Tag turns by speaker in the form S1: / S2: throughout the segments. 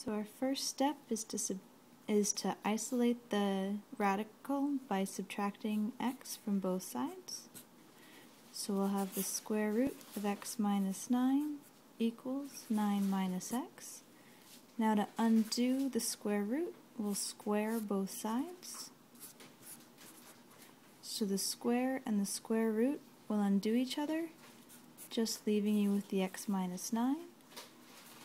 S1: So our first step is to isolate the radical by subtracting x from both sides. So we'll have the square root of x minus 9 equals 9 minus x. Now to undo the square root, we'll square both sides. So the square and the square root will undo each other, just leaving you with the x minus 9.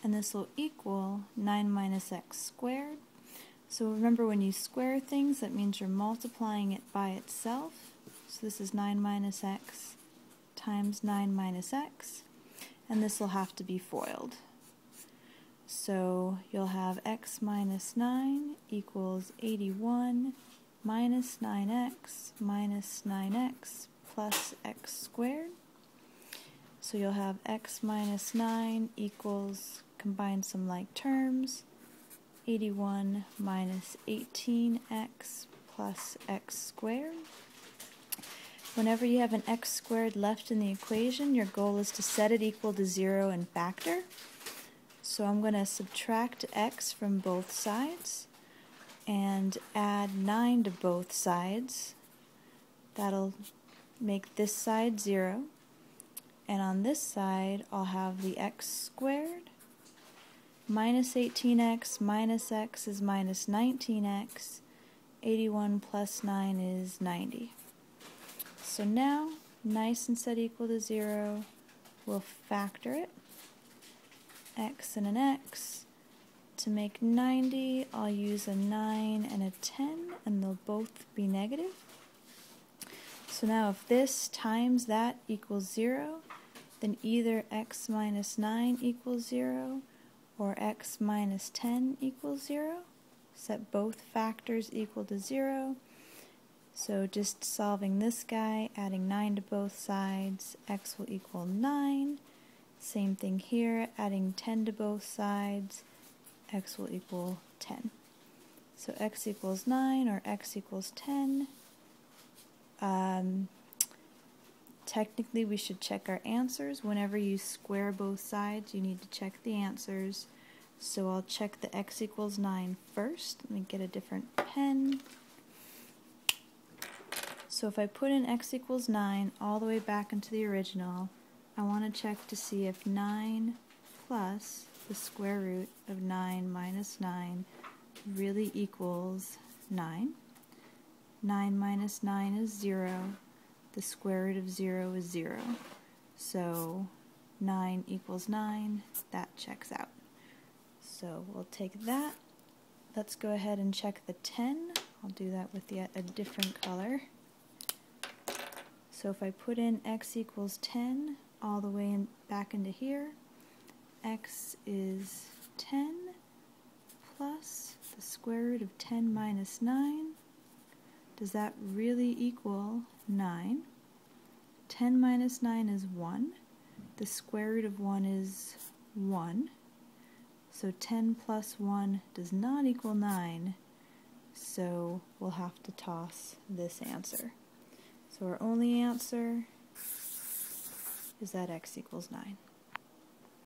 S1: And this will equal 9 minus x squared. So remember, when you square things, that means you're multiplying it by itself. So this is 9 minus x times 9 minus x, and this will have to be FOILed. So you'll have x minus 9 equals 81 minus 9x minus 9x plus x squared. So you'll have x minus 9 equals, combine some like terms, 81 minus 18x plus x squared. Whenever you have an x squared left in the equation, your goal is to set it equal to 0 and factor. So I'm going to subtract x from both sides and add 9 to both sides. That'll make this side 0. And on this side, I'll have the x squared minus 18x minus x is minus 19x. 81 plus 9 is 90. So now, nice and set equal to 0, we'll factor it. X and an x. To make 90, I'll use a 9 and a 10, and they'll both be negative. So now if this times that equals 0, then either x minus 9 equals 0 or x minus 10 equals 0. Set both factors equal to 0. So just solving this guy, adding 9 to both sides, x will equal 9. Same thing here, adding 10 to both sides, x will equal 10. So x equals 9 or x equals 10. Technically, we should check our answers. Whenever you square both sides, you need to check the answers. So I'll check the x equals 9 first. Let me get a different pen. So if I put in x equals 9 all the way back into the original, I want to check to see if 9 plus the square root of 9 minus 9 really equals 9. 9 minus 9 is 0. The square root of 0 is 0. So 9 equals 9. That checks out. So we'll take that. Let's go ahead and check the 10. I'll do that with yet a different color. So if I put in x equals 10 all the way back into here, x is 10 plus the square root of 10 minus 9. Does that really equal 9? 10 minus 9 is 1. The square root of 1 is 1. So 10 plus 1 does not equal 9. So we'll have to toss this answer. So our only answer is that x equals 9.